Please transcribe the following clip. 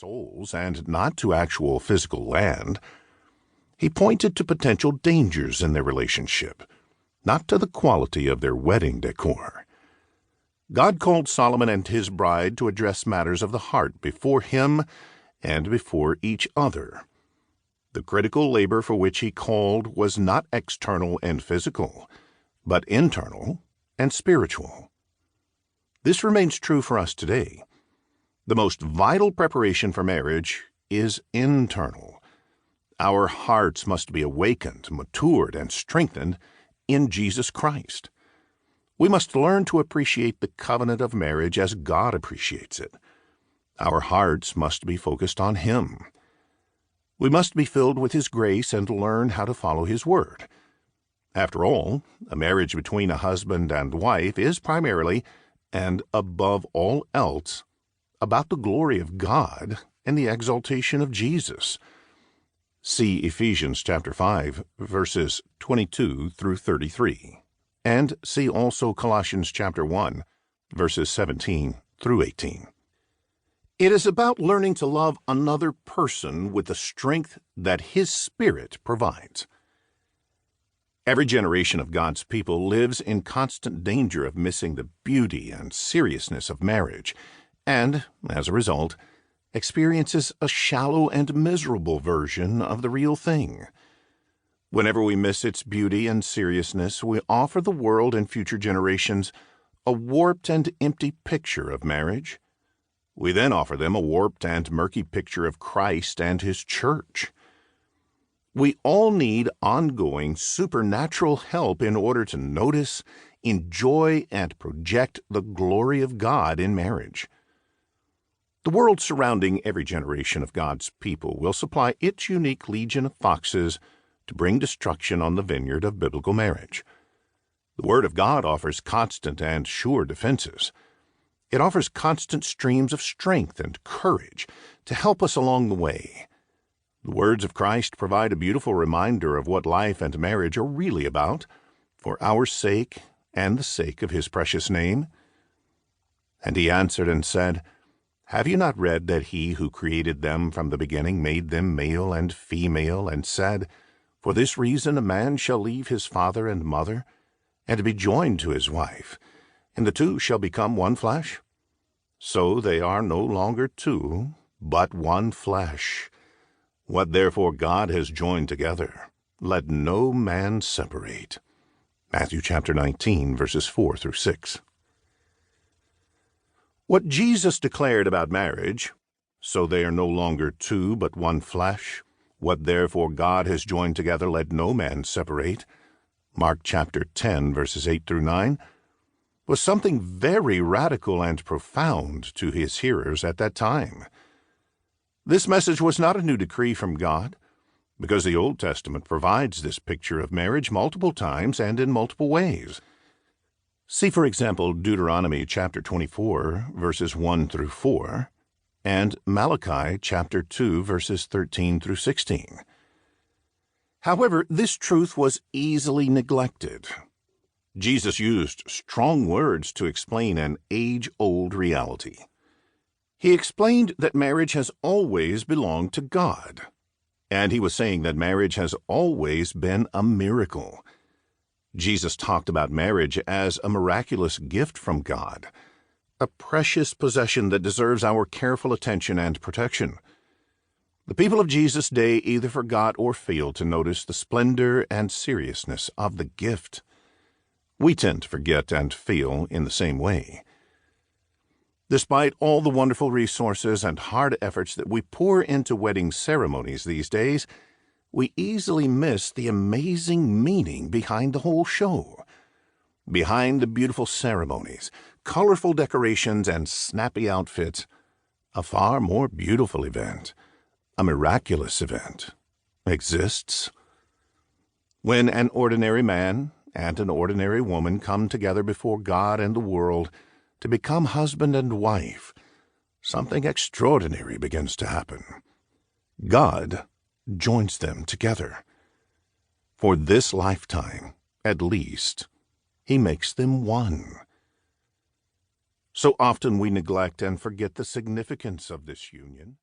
souls and not to actual physical land. He pointed to potential dangers in their relationship, not to the quality of their wedding decor. God called Solomon and his bride to address matters of the heart before him and before each other. The critical labor for which he called was not external and physical, but internal and spiritual. This remains true for us today. The most vital preparation for marriage is internal. Our hearts must be awakened, matured, and strengthened in Jesus Christ. We must learn to appreciate the covenant of marriage as God appreciates it. Our hearts must be focused on Him. We must be filled with His grace and learn how to follow His word. After all, a marriage between a husband and wife is primarily, and above all else, about the glory of God and the exaltation of Jesus. See Ephesians chapter 5, verses 22 through 33. And see also Colossians chapter 1, verses 17 through 18. It is about learning to love another person with the strength that His Spirit provides. Every generation of God's people lives in constant danger of missing the beauty and seriousness of marriage, and, as a result, experiences a shallow and miserable version of the real thing. Whenever we miss its beauty and seriousness, we offer the world and future generations a warped and empty picture of marriage. We then offer them a warped and murky picture of Christ and His church. We all need ongoing supernatural help in order to notice, enjoy, and project the glory of God in marriage. The world surrounding every generation of God's people will supply its unique legion of foxes to bring destruction on the vineyard of biblical marriage. The Word of God offers constant and sure defenses. It offers constant streams of strength and courage to help us along the way. The words of Christ provide a beautiful reminder of what life and marriage are really about, for our sake and the sake of His precious name. And He answered and said, Have you not read that He who created them from the beginning made them male and female, and said, For this reason a man shall leave his father and mother, and be joined to his wife, and the two shall become one flesh? So they are no longer two, but one flesh. What therefore God has joined together, let no man separate. Matthew chapter 19, verses 4 through 6. What Jesus declared about marriage, so they are no longer two, but one flesh, what therefore God has joined together, let no man separate, Mark chapter 10, verses 8 through 9, was something very radical and profound to His hearers at that time. This message was not a new decree from God, because the Old Testament provides this picture of marriage multiple times and in multiple ways. See, for example, Deuteronomy chapter 24, verses 1 through 4, and Malachi chapter 2, verses 13 through 16. However, this truth was easily neglected. Jesus used strong words to explain an age-old reality. He explained that marriage has always belonged to God, and He was saying that marriage has always been a miracle. Jesus talked about marriage as a miraculous gift from God, a precious possession that deserves our careful attention and protection. The people of Jesus' day either forgot or failed to notice the splendor and seriousness of the gift. We tend to forget and fail in the same way. Despite all the wonderful resources and hard efforts that we pour into wedding ceremonies these days, we easily miss the amazing meaning behind the whole show. Behind the beautiful ceremonies, colorful decorations, and snappy outfits, a far more beautiful event, a miraculous event, exists. When an ordinary man and an ordinary woman come together before God and the world to become husband and wife, something extraordinary begins to happen. God joins them together. For this lifetime, at least, He makes them one. So often we neglect and forget the significance of this union.